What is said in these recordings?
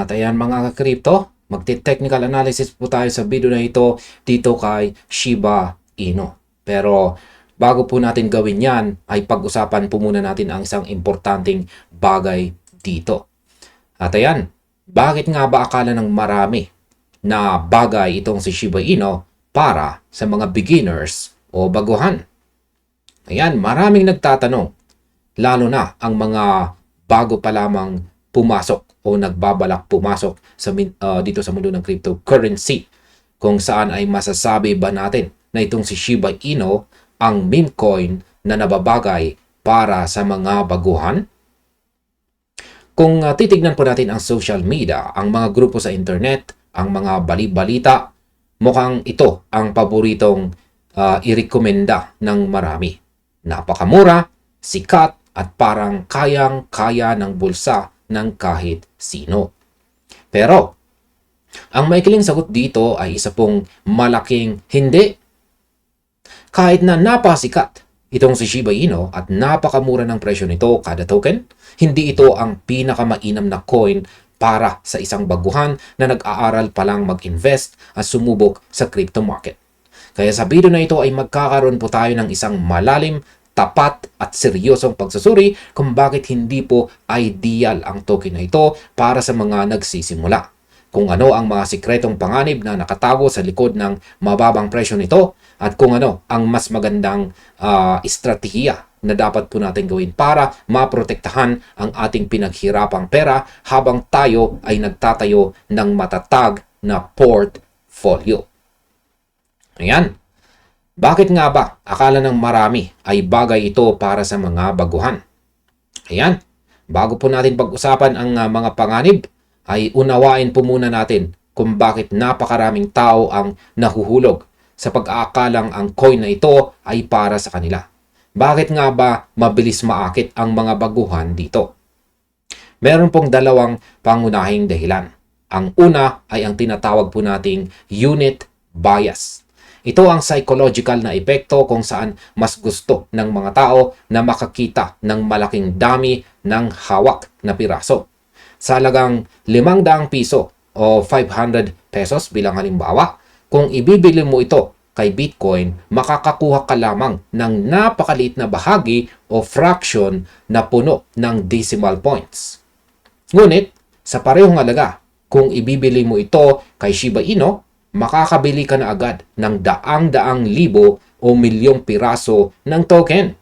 At ayan mga ka-crypto, magti-technical analysis po tayo sa video na ito dito kay Shiba Inu. Pero bago po natin gawin yan, ay pag-usapan po muna natin ang isang importanteng bagay dito. At ayan, bakit nga ba akala ng marami na bagay itong si Shiba Inu para sa mga beginners o baguhan? Ayan, maraming nagtatanong, lalo na ang mga bago pa lamang pumasok o nagbabalak pumasok sa dito sa mundo ng cryptocurrency, kung saan ay masasabi ba natin na itong si Shiba Inu ang meme coin na nababagay para sa mga baguhan? Kung titignan po natin ang social media, ang mga grupo sa internet, ang mga bali-balita, mukhang ito ang paboritong irekomenda ng marami. Napakamura, sikat, at parang kayang-kaya ng bulsa ng kahit sino. Pero, ang maikling sagot dito ay isa pong malaking hindi. Kahit na napasikat itong si Shiba Inu at napakamura ng presyo nito kada token, hindi ito ang pinakamainam na coin para sa isang baguhan na nag-aaral pa lang mag-invest at sumubok sa crypto market. Kaya sa video na ito ay magkakaroon po tayo ng isang malalim, tapat at seryosong pagsusuri kung bakit hindi po ideal ang token na ito para sa mga nagsisimula. Kung ano ang mga sikretong panganib na nakatago sa likod ng mababang presyo nito at kung ano ang mas magandang estratehiya na dapat po natin gawin para maprotektahan ang ating pinaghirapang pera habang tayo ay nagtatayo ng matatag na portfolio. Ayan. Bakit nga ba akala ng marami ay bagay ito para sa mga baguhan? Ayan, bago po natin pag-usapan ang mga panganib, ay unawain po muna natin kung bakit napakaraming tao ang nahuhulog sa pag-aakalang ang coin na ito ay para sa kanila. Bakit nga ba mabilis maakit ang mga baguhan dito? Meron pong dalawang pangunahing dahilan. Ang una ay ang tinatawag po nating unit bias. Ito ang psychological na epekto kung saan mas gusto ng mga tao na makakita ng malaking dami ng hawak na piraso. Sa halagang 500 piso o 500 pesos bilang halimbawa, kung ibibili mo ito kay Bitcoin, makakakuha ka lamang ng napakaliit na bahagi o fraction na puno ng decimal points. Ngunit, sa parehong halaga, kung ibibili mo ito kay Shiba Inu, makakabili ka na agad ng daang-daang libo o milyong piraso ng token.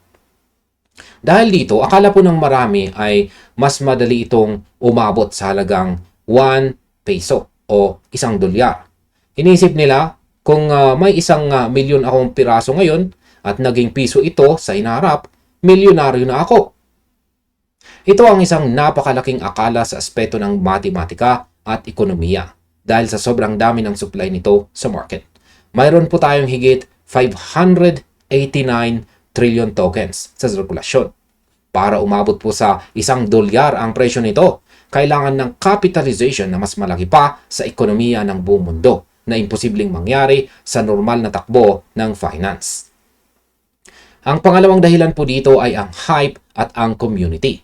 Dahil dito, akala po ng marami ay mas madali itong umabot sa halagang 1 peso o $1. Inisip nila, kung may 1,000,000 akong piraso ngayon at naging piso ito sa inaharap, milyonaryo na ako. Ito ang isang napakalaking akala sa aspeto ng matematika at ekonomiya. Dahil sa sobrang dami ng supply nito sa market. Mayroon po tayong higit 589 trillion tokens sa sirkulasyon. Para umabot po sa $1 ang presyo nito, kailangan ng capitalization na mas malaki pa sa ekonomiya ng buong mundo na imposibleng mangyari sa normal na takbo ng finance. Ang pangalawang dahilan po dito ay ang hype at ang community.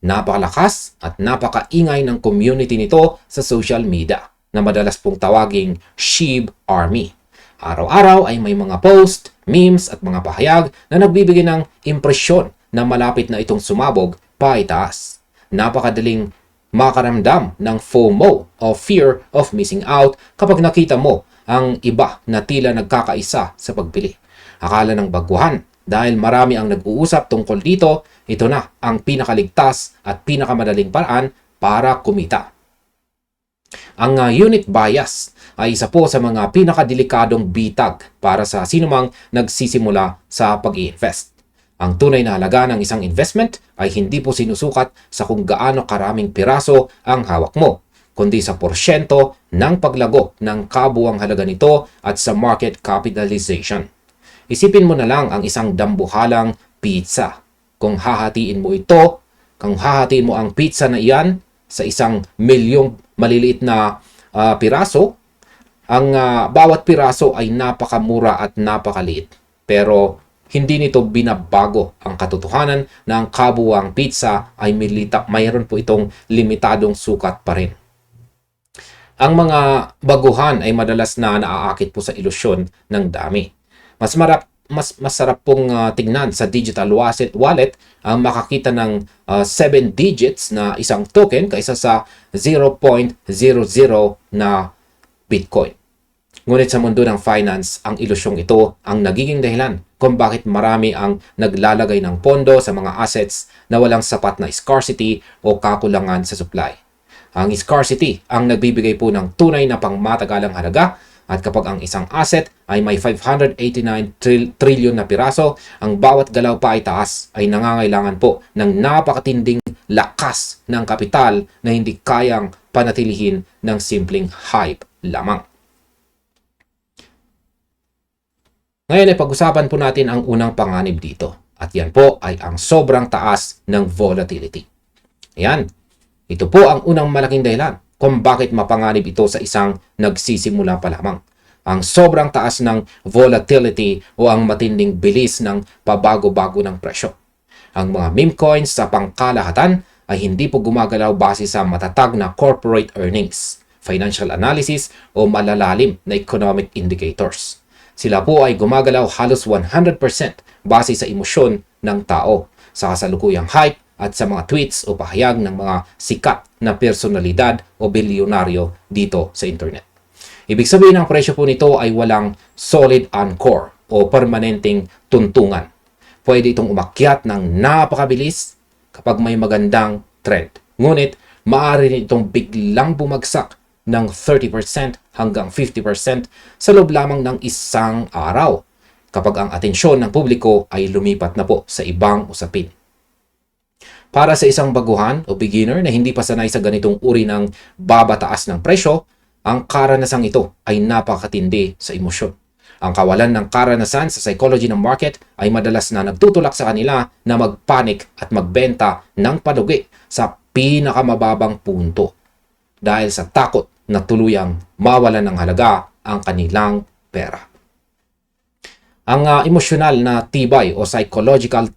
Napakalakas at napakaingay ng community nito sa social media na madalas pong tawaging SHIB Army. Araw-araw ay may mga post, memes at mga pahayag na nagbibigay ng impresyon na malapit na itong sumabog pa itaas. Napakadaling makaramdam ng FOMO o fear of missing out kapag nakita mo ang iba na tila nagkakaisa sa pagbili. Akala ng baguhan dahil marami ang nag-uusap tungkol dito, ito na ang pinakaligtas at pinakamadaling paraan para kumita. Ang unit bias ay isa po sa mga pinakadelikadong bitag para sa sinumang nagsisimula sa pag-i-invest. Ang tunay na halaga ng isang investment ay hindi po sinusukat sa kung gaano karaming piraso ang hawak mo, kundi sa porsyento ng paglago ng kabuuang halaga nito at sa market capitalization. Isipin mo na lang ang isang dambuhalang pizza. Kung hahatiin mo ang pizza na iyan sa 1,000,000 maliliit na piraso, ang bawat piraso ay napakamura at napakaliit. Pero hindi nito binabago ang katotohanan na ang kabuuang pizza ay mayroon po itong limitadong sukat pa rin. Ang mga baguhan ay madalas na naaakit po sa ilusyon ng dami. Mas masarap pong tingnan sa digital wallet ang makakita ng 7 digits na isang token kaysa sa 0.00 na Bitcoin. Ngunit sa mundo ng finance, ang ilusyong ito ang nagiging dahilan kung bakit marami ang naglalagay ng pondo sa mga assets na walang sapat na scarcity o kakulangan sa supply. Ang scarcity ang nagbibigay po ng tunay na pangmatagalang halaga, at kapag ang isang asset ay may 589 trillion na piraso, ang bawat galaw pa ay taas ay nangangailangan po ng napakatinding lakas ng kapital na hindi kayang panatilihin ng simpleng hype lamang. Ngayon ay pag-usapan po natin ang unang panganib dito, at yan po ay ang sobrang taas ng volatility. Ayan, ito po ang unang malaking dahilan kung bakit mapanganib ito sa isang nagsisimula pa lamang. Ang sobrang taas ng volatility o ang matinding bilis ng pabago-bago ng presyo. Ang mga meme coins sa pangkalahatan ay hindi po gumagalaw base sa matatag na corporate earnings, financial analysis o malalalim na economic indicators. Sila po ay gumagalaw halos 100% base sa emosyon ng tao, sa kasalukuyang hype at sa mga tweets o pahayag ng mga sikat na personalidad o bilyonaryo dito sa internet. Ibig sabihin ang presyo po nito ay walang solid anchor o permanenteng tuntungan. Pwede itong umakyat ng napakabilis kapag may magandang trend. Ngunit maaari rin itong biglang bumagsak ng 30% hanggang 50% sa loob lamang ng isang araw kapag ang atensyon ng publiko ay lumipat na po sa ibang usapin. Para sa isang baguhan o beginner na hindi pa sanay sa ganitong uri ng babataas ng presyo, ang karanasang ito ay napakatindi sa emosyon. Ang kawalan ng karanasan sa psychology ng market ay madalas na nagtutulak sa kanila na magpanik at magbenta ng padugi sa pinakamababang punto dahil sa takot na tuluyang mawalan ng halaga ang kanilang pera. Ang emosyonal na tibay o psychological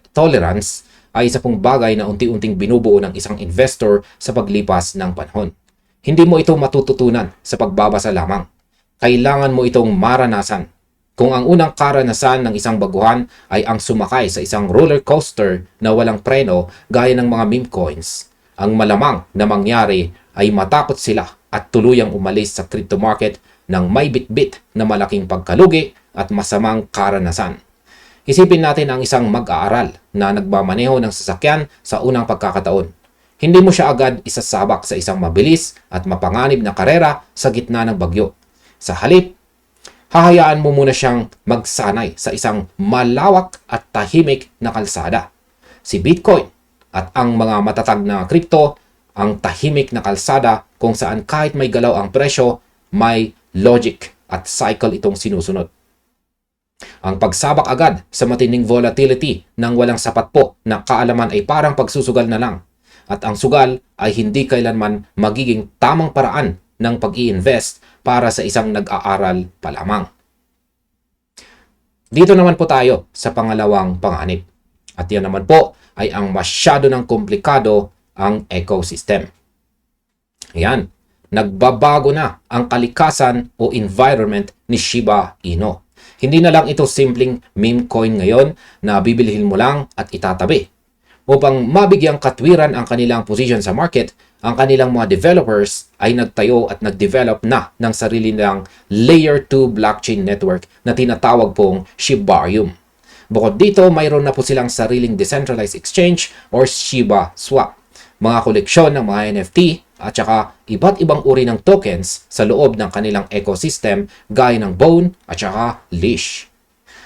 tolerance ay isa pong bagay na unti-unting binubuo ng isang investor sa paglipas ng panahon. Hindi mo ito matututunan sa pagbabasa lamang. Kailangan mo itong maranasan. Kung ang unang karanasan ng isang baguhan ay ang sumakay sa isang roller coaster na walang preno gaya ng mga meme coins, ang malamang na mangyari ay matakot sila at tuluyang umalis sa crypto market ng may bitbit na malaking pagkalugi at masamang karanasan. Isipin natin ang isang mag-aaral na nagmamaneho ng sasakyan sa unang pagkakataon. Hindi mo siya agad isasabak sa isang mabilis at mapanganib na karera sa gitna ng bagyo. Sa halip, hahayaan mo muna siyang magsanay sa isang malawak at tahimik na kalsada. Si Bitcoin at ang mga matatag na kripto, ang tahimik na kalsada kung saan kahit may galaw ang presyo, may logic at cycle itong sinusunod. Ang pagsabak agad sa matinding volatility nang walang sapat po na kaalaman ay parang pagsusugal na lang. At ang sugal ay hindi kailanman magiging tamang paraan ng pag-i-invest para sa isang nag-aaral pa lamang. Dito naman po tayo sa pangalawang panganib. At yan naman po ay ang masyado ng komplikado ang ecosystem. Ayan, nagbabago na ang kalikasan o environment ni Shiba Inu. Hindi na lang ito simpleng meme coin ngayon na bibilihin mo lang at itatabi. Upang mabigyang katwiran ang kanilang position sa market, ang kanilang mga developers ay nagtayo at nagdevelop na ng sarili nilang Layer 2 blockchain network na tinatawag pong Shibarium. Bukod dito, mayroon na po silang sariling decentralized exchange or Shiba Swap, mga koleksyon ng mga NFT at saka iba't ibang uri ng tokens sa loob ng kanilang ecosystem gaya ng Bone at saka Leash.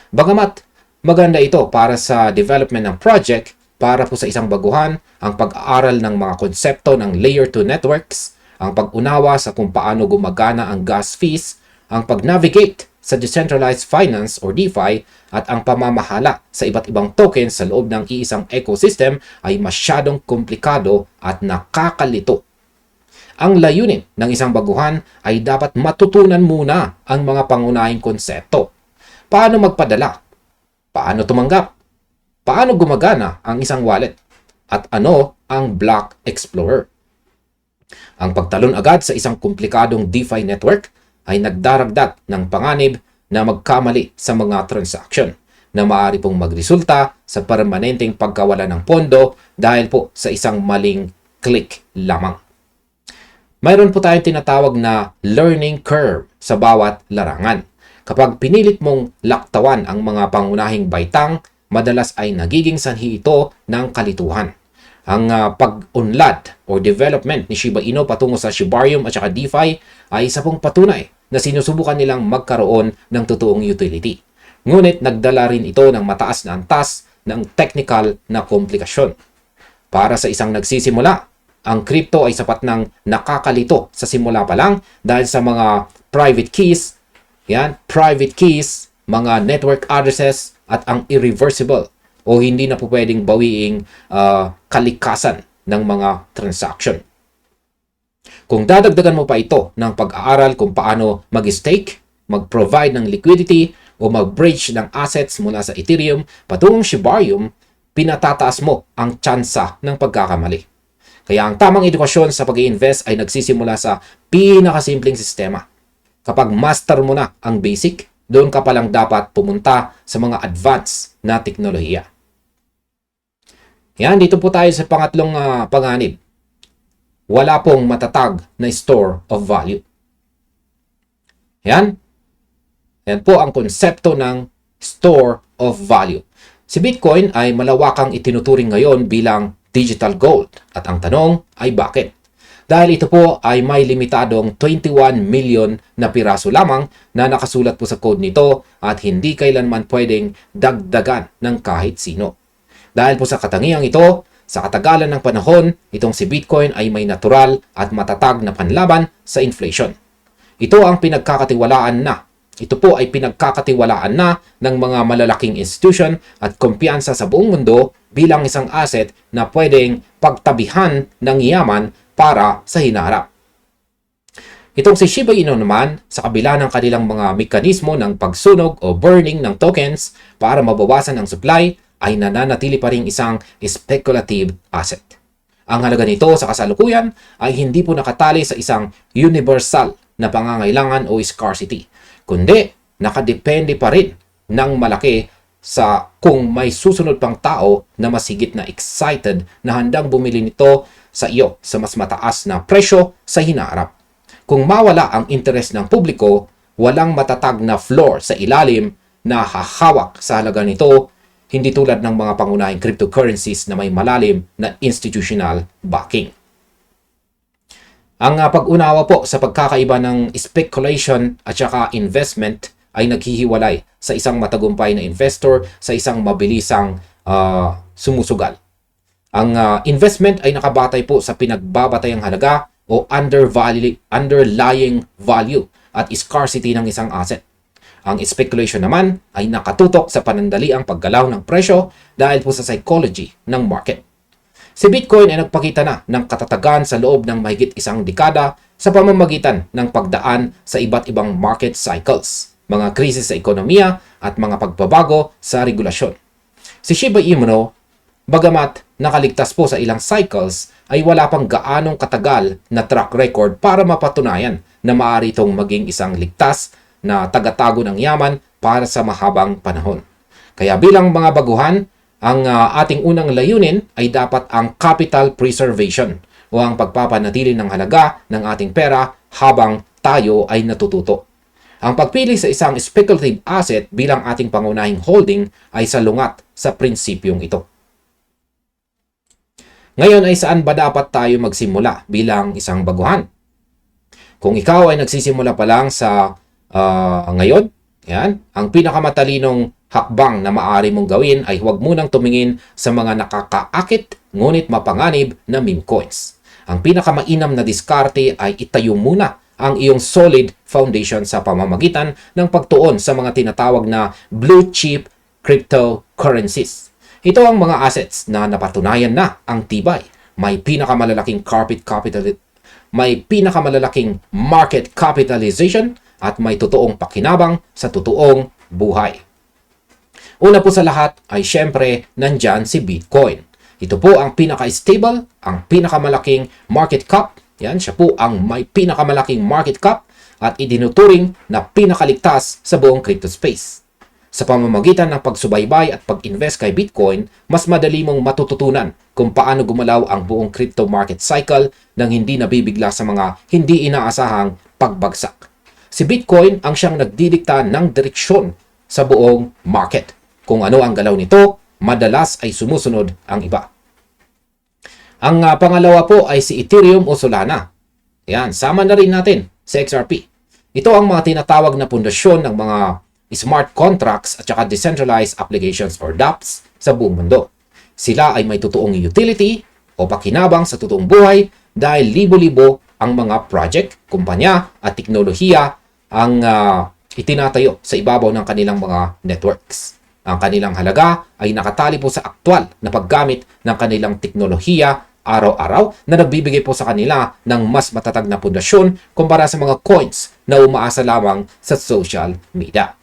Bagamat maganda ito para sa development ng project, para po sa isang baguhan, ang pag-aaral ng mga konsepto ng Layer 2 networks, ang pag-unawa sa kung paano gumagana ang gas fees, ang pag-navigate sa decentralized finance or DeFi, at ang pamamahala sa iba't ibang tokens sa loob ng iisang ecosystem ay masyadong komplikado at nakakalito. Ang layunin ng isang baguhan ay dapat matutunan muna ang mga pangunahing konsepto. Paano magpadala? Paano tumanggap? Paano gumagana ang isang wallet? At ano ang Block Explorer? Ang pagtalon agad sa isang komplikadong DeFi network ay nagdaragdag ng panganib na magkamali sa mga transaksyon na maaari pong magresulta sa permanenteng pagkawala ng pondo dahil po sa isang maling click lamang. Mayroon po tayong tinatawag na learning curve sa bawat larangan. Kapag pinilit mong laktawan ang mga pangunahing baitang, madalas ay nagiging sanhi ito ng kalituhan. Ang pag-unlad o development ni Shiba Inu patungo sa Shibarium at saka DeFi ay isa pong patunay na sinusubukan nilang magkaroon ng totoong utility. Ngunit nagdala rin ito ng mataas na antas ng technical na komplikasyon. Para sa isang nagsisimula, ang crypto ay sapat ng nakakalito sa simula pa lang dahil sa mga private keys, mga network addresses at ang irreversible o hindi na po pwedeng bawiing kalikasan ng mga transaction. Kung dadagdagan mo pa ito ng pag-aaral kung paano mag-stake, mag-provide ng liquidity o mag-bridge ng assets mula sa Ethereum patungong Shibarium, pinatataas mo ang tsansa ng pagkakamali. Kaya ang tamang edukasyon sa pag-i-invest ay nagsisimula sa pinakasimpleng sistema. Kapag master mo na ang basic, doon ka palang dapat pumunta sa mga advanced na teknolohiya. Yan, dito po tayo sa pangatlong panganib. Wala pong matatag na store of value. Yan. Yan po ang konsepto ng store of value. Si Bitcoin ay malawakang itinuturing ngayon bilang digital gold. At ang tanong ay bakit? Dahil ito po ay may limitadong 21 million na piraso lamang na nakasulat po sa code nito at hindi kailanman pwedeng dagdagan ng kahit sino. Dahil po sa katangiang ito, sa katagalan ng panahon, itong si Bitcoin ay may natural at matatag na panlaban sa inflation. Ito ang pinagkakatiwalaan na. Ito po ay pinagkakatiwalaan na ng mga malalaking institution at kumpiyansa sa buong mundo bilang isang asset na pwedeng pagtabihan ng yaman para sa hinaharap. Itong si Shiba Inu naman, sa kabila ng kanilang mga mekanismo ng pagsunog o burning ng tokens para mabawasan ang supply, ay nananatili pa rin isang speculative asset. Ang halaga nito sa kasalukuyan ay hindi po nakatali sa isang universal na pangangailangan o scarcity, kundi nakadepende pa rin ng malaki sa kung may susunod pang tao na masigit na excited na handang bumili nito sa iyo sa mas mataas na presyo sa hinaharap. Kung mawala ang interes ng publiko, walang matatag na floor sa ilalim na hahawak sa halaga nito, hindi tulad ng mga pangunahing cryptocurrencies na may malalim na institutional backing. Ang pag-unawa po sa pagkakaiba ng speculation at saka investment ay naghihiwalay sa isang matagumpay na investor sa isang mabilisang sumusugal. Ang investment ay nakabatay po sa pinagbabatayang halaga o underlying value at scarcity ng isang asset. Ang speculation naman ay nakatutok sa panandaliang paggalaw ng presyo dahil po sa psychology ng market. Si Bitcoin ay nagpakita na ng katatagan sa loob ng mahigit isang dekada sa pamamagitan ng pagdaan sa iba't ibang market cycles, mga krisis sa ekonomiya at mga pagbabago sa regulasyon. Si Shiba Inu, bagamat nakaligtas po sa ilang cycles, ay wala pang gaanong katagal na track record para mapatunayan na maaari itong maging isang ligtas na tagatago ng yaman para sa mahabang panahon. Kaya bilang mga baguhan, ang ating unang layunin ay dapat ang capital preservation o ang pagpapanatili ng halaga ng ating pera habang tayo ay natututo. Ang pagpili sa isang speculative asset bilang ating pangunahing holding ay salungat sa prinsipyong ito. Ngayon ay saan ba dapat tayo magsimula bilang isang baguhan? Kung ikaw ay nagsisimula pa lang sa ngayon, yan, ang pinakamatalinong hakbang na maaari mong gawin ay huwag munang tumingin sa mga nakakaakit ngunit mapanganib na meme coins. Ang pinakamainam na diskarte ay itayo muna ang iyong solid foundation sa pamamagitan ng pagtuon sa mga tinatawag na blue chip cryptocurrencies. Ito ang mga assets na napatunayan na ang tibay. May pinakamalalaking market capitalization at may totoong pakinabang sa totoong buhay. Una po sa lahat ay syempre nandyan si Bitcoin. Ito po ang pinaka-stable, ang pinakamalaking market cap Yan, siya po ang may pinakamalaking market cap at idinuturing na pinakaligtas sa buong crypto space. Sa pamamagitan ng pagsubaybay at pag-invest kay Bitcoin, mas madali mong matututunan kung paano gumalaw ang buong crypto market cycle nang hindi nabibigla sa mga hindi inaasahang pagbagsak. Si Bitcoin ang siyang nagdidikta ng direksyon sa buong market. Kung ano ang galaw nito, madalas ay sumusunod ang iba. Ang pangalawa po ay si Ethereum o Solana. Yan, sama na rin natin sa XRP. Ito ang mga tinatawag na pundasyon ng mga smart contracts at saka decentralized applications or dApps sa buong mundo. Sila ay may totoong utility o pakinabang sa totoong buhay dahil libo-libo ang mga project, kumpanya at teknolohiya ang itinatayo sa ibabaw ng kanilang mga networks. Ang kanilang halaga ay nakatali po sa aktwal na paggamit ng kanilang teknolohiya araw-araw na nagbibigay po sa kanila ng mas matatag na pundasyon kumpara sa mga coins na umaasa lamang sa social media.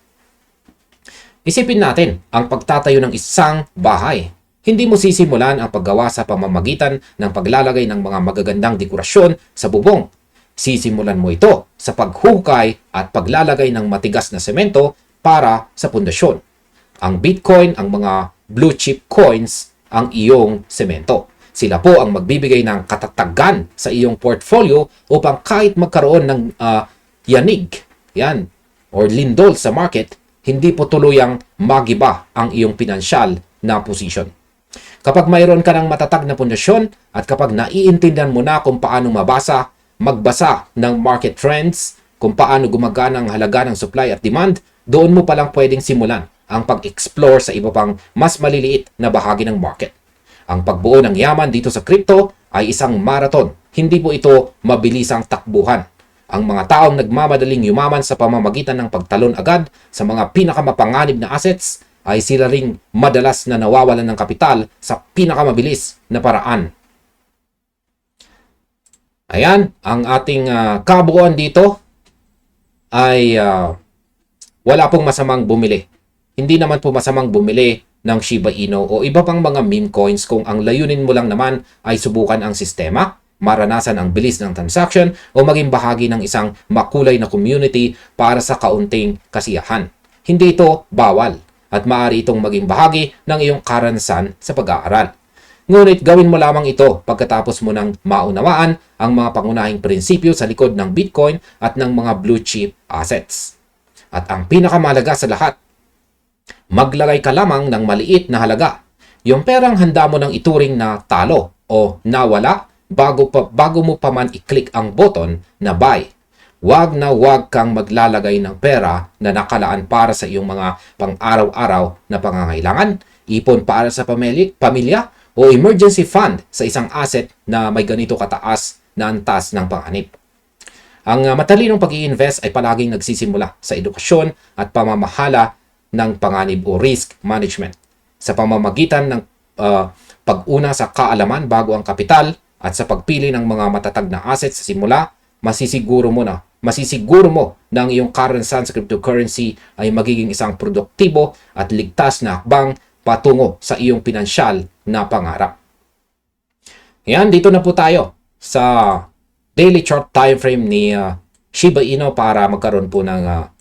Isipin natin ang pagtatayo ng isang bahay. Hindi mo sisimulan ang paggawa sa pamamagitan ng paglalagay ng mga magagandang dekorasyon sa bubong. Sisimulan mo ito sa paghukay at paglalagay ng matigas na semento para sa pundasyon. Ang Bitcoin, ang mga blue chip coins, ang iyong semento. Sila po ang magbibigay ng katatagan sa iyong portfolio upang kahit magkaroon ng yanig, yan, or lindol sa market, hindi po tuluyang magiba ang iyong pinansyal na position. Kapag mayroon ka ng matatag na pundasyon at kapag naiintindihan mo na kung paano magbasa ng market trends, kung paano gumagana ang halaga ng supply at demand, doon mo palang pwedeng simulan ang pag-explore sa iba pang mas maliliit na bahagi ng market. Ang pagbuo ng yaman dito sa crypto ay isang marathon. Hindi po ito mabilisang takbuhan. Ang mga taong nagmamadaling yumaman sa pamamagitan ng pagtalon agad sa mga pinakamapanganib na assets ay sila ring madalas na nawawalan ng kapital sa pinakamabilis na paraan. Ayan, ang ating kabuuan dito ay wala pong masamang bumili. Hindi naman po masamang bumili ng Shiba Inu o iba pang mga meme coins kung ang layunin mo lang naman ay subukan ang sistema, maranasan ang bilis ng transaction o maging bahagi ng isang makulay na community para sa kaunting kasiyahan. Hindi ito bawal at maaari itong maging bahagi ng iyong karanasan sa pag-aaral. Ngunit gawin mo lamang ito pagkatapos mo nang maunawaan ang mga pangunahing prinsipyo sa likod ng Bitcoin at ng mga blue chip assets. At ang pinakamahalaga sa lahat, maglagay ka lamang ng maliit na halaga. Yung perang handa mo nang ituring na talo o nawala bago mo pa man i-click ang button na buy. Huwag kang maglalagay ng pera na nakalaan para sa iyong mga pang-araw-araw na pangangailangan, ipon para sa pamilya o emergency fund sa isang asset na may ganito kataas na antas ng panganib. Ang matalinong pag-i-invest ay palaging nagsisimula sa edukasyon at pamamahala ng panganib o risk management. Sa pamamagitan ng pag-una sa kaalaman bago ang kapital at sa pagpili ng mga matatag na assets sa simula, masisiguro mo na ang iyong karanasan sa cryptocurrency ay magiging isang produktibo at ligtas na hakbang patungo sa iyong pinansyal na pangarap. Yan, dito na po tayo sa daily chart time frame ni Shiba Inu para magkaroon po ng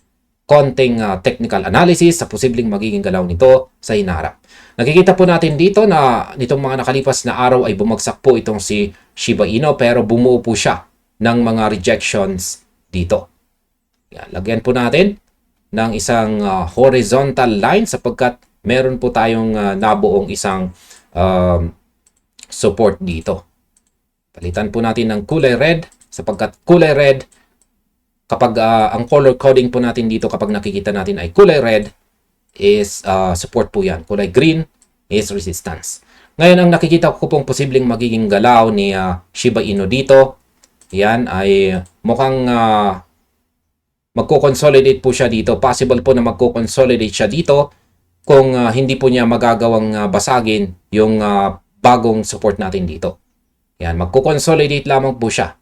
konting technical analysis sa posibleng magiging galaw nito sa hinaharap. Nakikita po natin dito na nitong mga nakalipas na araw ay bumagsak po itong si Shiba Inu pero bumuo po siya ng mga rejections dito. Yan, lagyan po natin ng isang horizontal line sapagkat meron po tayong nabuong isang support dito. Palitan po natin ng kulay red sapagkat kulay red, kapag ang color coding po natin dito kapag nakikita natin ay kulay red is support po yan. Kulay green is resistance. Ngayon ang nakikita ko pong posibleng magiging galaw ni Shiba Inu dito, yan ay mukhang magko-consolidate po siya dito. Possible po na magko-consolidate siya dito kung hindi po niya magagawang basagin yung bagong support natin dito. Yan, magko-consolidate lamang po siya.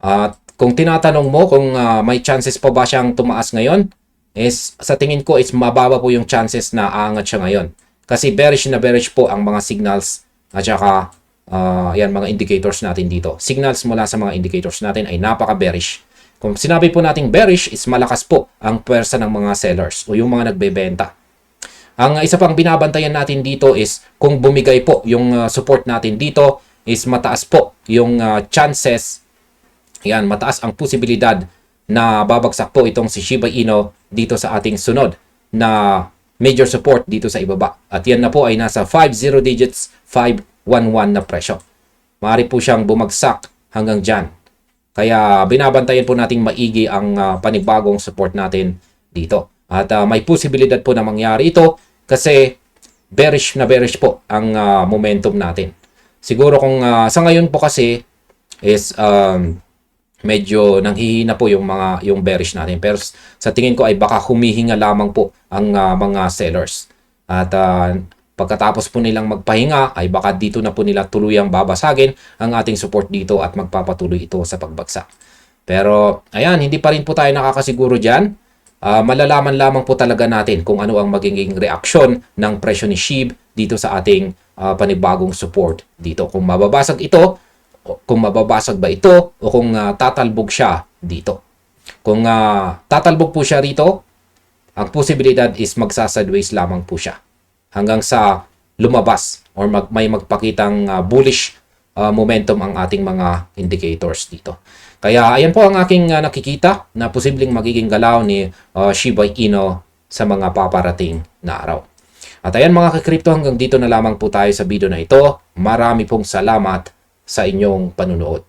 At kung tinatanong mo kung may chances pa ba siyang tumaas ngayon, is sa tingin ko is mababa po yung chances na aangat siya ngayon. Kasi bearish na bearish po ang mga signals at saka Yan, mga indicators natin dito. Signals mula sa mga indicators natin ay napaka-bearish. Kung sinabi po nating bearish is malakas po ang pwersa ng mga sellers o yung mga nagbebenta. Ang isa pang binabantayan natin dito is kung bumigay po yung support natin dito is mataas po yung chances, yan, mataas ang posibilidad na babagsak po itong si Shiba Inu dito sa ating sunod na major support dito sa ibaba. At yan na po ay nasa 50 digits, 511 na presyo. Maaari po siyang bumagsak hanggang dyan. Kaya binabantayan po nating maigi ang panibagong support natin dito. At may posibilidad po na mangyari ito kasi bearish na bearish po ang momentum natin. Siguro kung sa ngayon po kasi is medyo nanghihina po yung bearish natin. Pero sa tingin ko ay baka humihinga lamang po ang mga sellers. At pagkatapos po nilang magpahinga ay baka dito na po nila tuluyang babasagin ang ating support dito at magpapatuloy ito sa pagbagsak. Pero ayan, hindi pa rin po tayo nakakasiguro dyan. Malalaman lamang po talaga natin kung ano ang magiging reaksyon ng presyo ni SHIB dito sa ating panibagong support dito. Kung mababasag ito, kung mababasag ba ito o kung tatalbog siya dito. Kung tatalbog po siya rito, ang posibilidad is magsa-sideways lamang po siya hanggang sa lumabas or may magpakitang bullish momentum ang ating mga indicators dito. Kaya ayan po ang aking nakikita na posibleng magiging galaw ni Shiba Inu sa mga paparating na araw. At ayan mga ka-crypto, hanggang dito na lamang po tayo sa video na ito. Marami pong salamat sa inyong panunood.